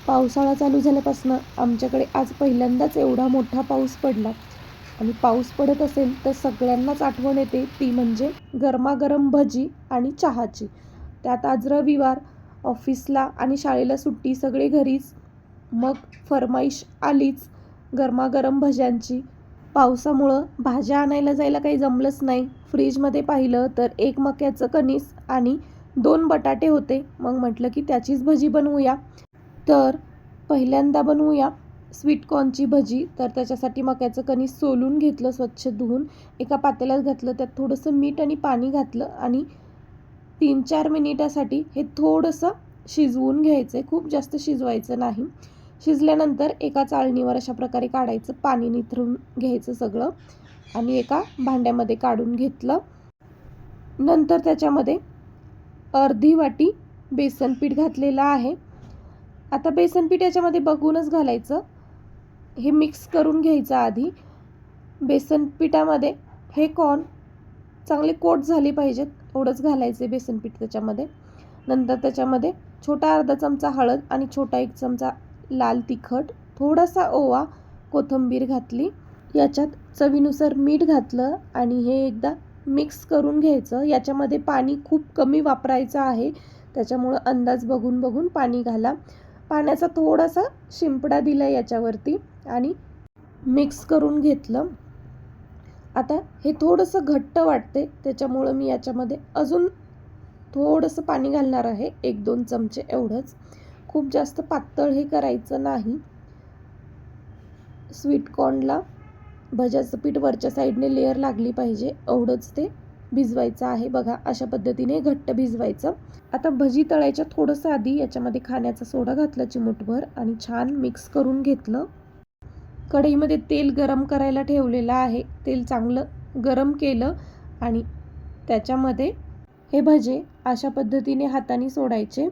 पावसाळा चालू झाल्यापासून आमच्याकडे आज पहिल्यांदाच एवढा मोठा पाऊस पडला आणि पाऊस पडत असेल तर सगळ्यांनाच आठवण येते ती म्हणजे गरमागरम भजी आणि चहाची. त्यात आज रविवार, ऑफिसला आणि शाळेला सुट्टी, सगळे घरीच. मग फरमाईश आलीच गरमागरम भज्यांची. पावसामुळं भाज्या आणायला जायला काही जमलंच नाही. फ्रीजमध्ये पाहिलं तर एक मक्याचं कणीस आणि 2 बटाटे होते. मग म्हटलं की त्याचीच भजी बनवूया. तर पहिल्यांदा बनवूया स्वीटकॉर्नची भजी. तर त्याच्यासाठी मक्याचं कणीस सोलून घेतलं, स्वच्छ धुवून एका पातेल्यात घातलं. त्यात थोडंसं मीठ आणि पाणी घातलं आणि 3-4 मिनिटासाठी हे थोडंसं शिजवून घ्यायचं आहे. खूप जास्त शिजवायचं नाही. शिजल्यानंतर एका चाळणीवर अशा प्रकारे काढायचं, पाणी निथरून घ्यायचं सगळं आणि एका भांड्यामध्ये काढून घेतलं. नंतर त्याच्यामध्ये अर्धी वाटी बेसन पीठ घातलेलं आहे. आता बेसन पीठ याच्यामध्ये बघूनच घालायचं. हे मिक्स करून घ्यायचं आधी. बेसन पिठामध्ये हे कॉर्न चांगले कोट झाले पाहिजेत एवढंच घालायचे बेसन पीठ त्याच्यामध्ये. नंतर त्याच्यामध्ये छोटा अर्धा चमचा हळद आणि छोटा 1 चमचा लाल तिखट, थोडासा ओवा, कोथिंबीर घातली. याच्यात चवीनुसार मीठ घातलं आणि हे एकदा मिक्स करून घ्यायचं. याच्यामध्ये पाणी खूप कमी वापरायचं आहे, त्याच्यामुळं अंदाज बघून पाणी घाला. पाण्याचा थोडासा शिंपडा दिला याच्यावरती आणि मिक्स करून घेतलं. आता हे थोडंसं घट्ट वाटते, त्याच्यामुळं मी याच्यामध्ये अजून थोडंसं पाणी घालणार आहे, 1-2 चमचे एवढंच. खूप जास्त पातळ हे करायचं नाही. स्वीटकॉर्नला भज्याचं पीठ वरच्या साईडने लेअर लागली पाहिजे एवढंच ते भिजवायचं आहे. बघा अशा पद्धतीने घट्ट भिजवायचं. आता भजी तळायच्या थोडंसं आधी याच्यामध्ये खाण्याचा सोडा घातला चिमूटभर आणि छान मिक्स करून घेतलं. कढईमध्ये तेल गरम करायला ठेवलेलं आहे. तेल चांगलं गरम केलं आणि त्याच्यामध्ये हे भजे अशा पद्धतीने हाताने सोडायचे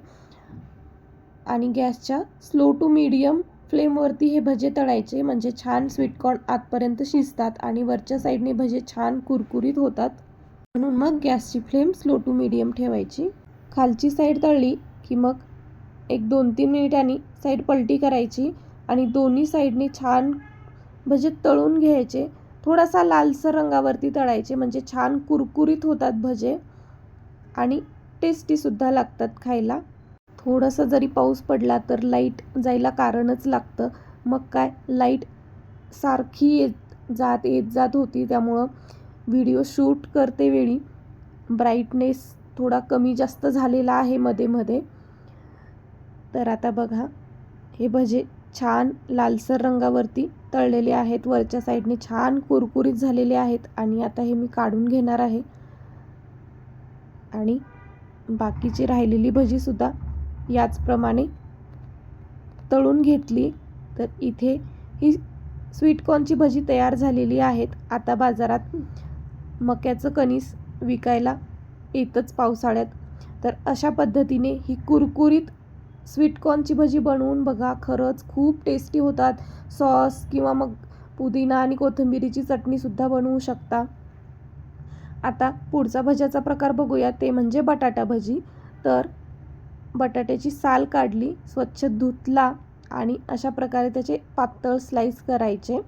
आणि गॅसच्या स्लो टू मीडियम फ्लेमवरती हे भजे तळायचे, म्हणजे छान स्वीटकॉर्न आतपर्यंत शिजतात आणि वरच्या साईडने भजे छान कुरकुरीत होतात. म्हणून मग गॅसची फ्लेम स्लो टू मीडियम ठेवायची. खालची साईड तळली की मग 1-2-3 मिनिटांनी साईड पलटी करायची आणि दोन्ही साईडने छान भजे तळून घ्यायचे. थोडासा लालसर रंगावरती तळायचे, म्हणजे छान कुरकुरीत होतात भजे आणि टेस्टीसुद्धा लागतात खायला. थोडंसं जरी पाऊस पडला तर लाईट जायला कारणच लागतं. मग काय, लाईट सारखी येत जात होती, त्यामुळं व्हिडिओ शूट करते वेळी ब्राईटनेस थोडा कमी जास्त झालेला आहे मध्ये. तर आता बघा हे भजे छान लालसर रंगावरती तळलेले आहेत, वरच्या साईडने छान कुरकुरीत झालेले आहेत आणि आता हे मी काढून घेणार आहे आणि बाकीची राहिलेली भजीसुद्धा याचप्रमाणे तळून घेतली. तर इथे ही स्वीटकॉर्नची भजी तयार झालेली आहेत. आता बाजारात मक्याचं कणीस विकायला येतच पावसाळ्यात, तर अशा पद्धतीने ही कुरकुरीत स्वीटकॉर्नची भजी बनवून बघा, खरंच खूप टेस्टी होतात. सॉस किंवा मग पुदिना आणि कोथिंबिरीची चटणीसुद्धा बनवू शकता. आता पुढचा भज्याचा प्रकार बघूया, ते म्हणजे बटाटा भजी. तर बटाट्याची साल काढली, स्वच्छ धुतला आणि अशा प्रकारे त्याचे पातळ स्लाइस करायचे.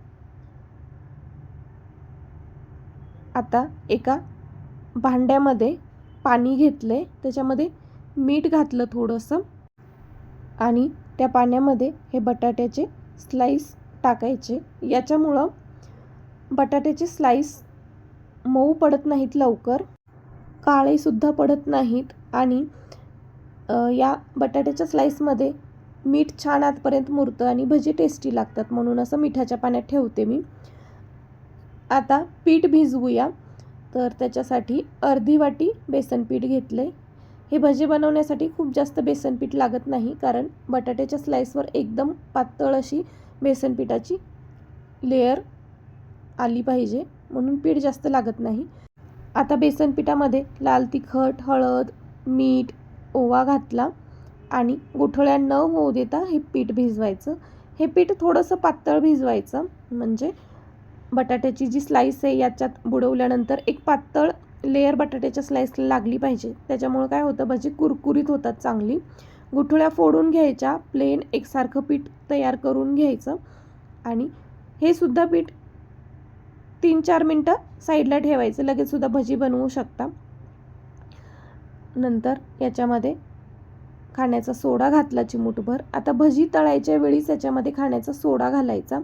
आता एका भांड्यामध्ये पाणी घेतले, त्याच्यामध्ये मीठ घातलं थोडंसं आणि त्या पाण्यामध्ये हे बटाट्याचे स्लाइस टाकायचे. याच्यामुळं बटाट्याचे स्लाइस मऊ पडत नाहीत, लवकर काळेसुद्धा पडत नाहीत आणि या बटाट्याच्या स्लाइसमध्ये मीठ छान आतपर्यंत मुरतं आणि भजी टेस्टी लागतात, म्हणून असं मिठाच्या पाण्यात ठेवते मी. आता पीठ भिजवूया. तर त्याच्यासाठी अर्धी वाटी बेसन पीठ घेतले. हे भजी बनवण्यासाठी खूप जास्त बेसन पीठ लागत नाही, कारण बटाट्याच्या स्लाइसवर एकदम पातळ अशी बेसन पिठाची लेअर आली पाहिजे, म्हणून पीठ जास्त लागत नाही. आता बेसन पिठामध्ये लाल तिखट, हळद, मीठ, ओवा घातला आणि गुठळ्या न होऊ देता हे पीठ भिजवायचं. हे पीठ थोडंसं पातळ भिजवायचं, म्हणजे बटाट्याची जी स्लाइस आहे याच्यात बुडवल्यानंतर एक पातळ लेअर बटाट्याच्या स्लाइसला लागली पाहिजे. त्याच्यामुळं काय होतं, भजी कुरकुरीत होतात चांगली. गुठळ्या फोडून घ्यायच्या, प्लेन एकसारखं पीठ तयार करून घ्यायचं आणि हे सुद्धा पीठ 3-4 मिनटं साईडला ठेवायचं. लगेच सुद्धा भजी बनवू शकता. नंतर याच्यामध्ये खाण्याचा सोडा घातला चिमूटभर. आता भजी तळायच्या वेळीच याच्यामध्ये खाण्याचा सोडा घालायचा,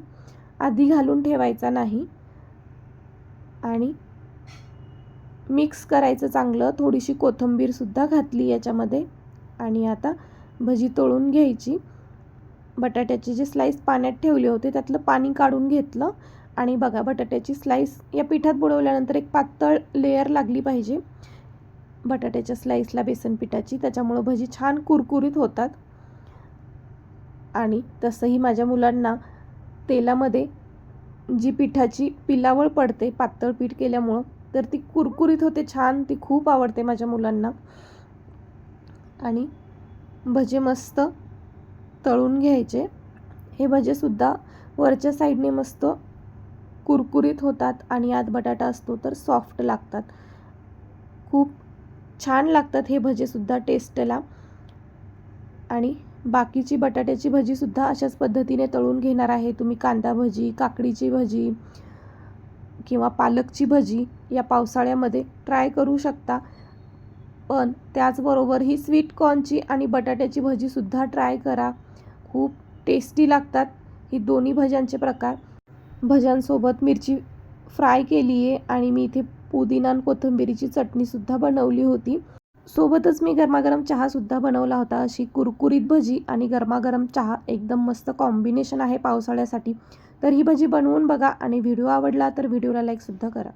आधी घालून ठेवायचा नाही. आणि मिक्स करायचं चांगलं. थोडीशी कोथिंबीरसुद्धा घातली याच्यामध्ये आणि आता भजी तळून घ्यायची. बटाट्याचे जे स्लाईस पाण्यात ठेवले होते त्यातलं पाणी काढून घेतलं आणि बघा बटाट्याची स्लाईस या पिठात बुडवल्यानंतर एक पातळ लेयर लागली पाहिजे बटाट्याच्या स्लाईसला बेसन पिठाची, त्याच्यामुळं भजी छान कुरकुरीत होतात. आणि तसंही माझ्या मुलांना तेलामध्ये जी पिठाची पिलावळ पडते पातळ पीठ केल्यामुळं, तर ती कुरकुरीत होते छान, ती खूप आवडते माझ्या मुलांना. आणि भजे मस्त तळून घ्यायचे. हे भजेसुद्धा वरच्या साईडने मस्त कुरकुरीत होतात आणि आत बटाटा असतो तर सॉफ्ट लागतात. खूप छान लागतात हे भजेसुद्धा टेस्टला. आणि बाकीची बटाट्याची भजीसुद्धा अशाच पद्धतीने तळून घेणार आहे. तुम्ही कांदा भजी, काकडीची भजी किंवा पालकची भजी या पावसाळ्यामध्ये ट्राय करू शकता. पण त्याचबरोबर ही स्वीट कॉर्नची आणि बटाट्याची भजीसुद्धा ट्राय करा. खूप टेस्टी लागतात ही दोन्ही भज्यांचे प्रकार. भज्यांसोबत मिरची फ्राय केली आहे आणि मी इथे पुदिना आणि कोथिंबीरीची चटणीसुद्धा बनवली होती. सोबतच मी गरमागरम चहासुद्धा बनवला होता. अशी कुरकुरीत भजी आणि गरमागरम चहा एकदम मस्त कॉम्बिनेशन आहे पावसाळ्यासाठी. तर ही भजी बनवून बघा आणि व्हिडिओ आवडला तर व्हिडिओला लाईकसुद्धा करा.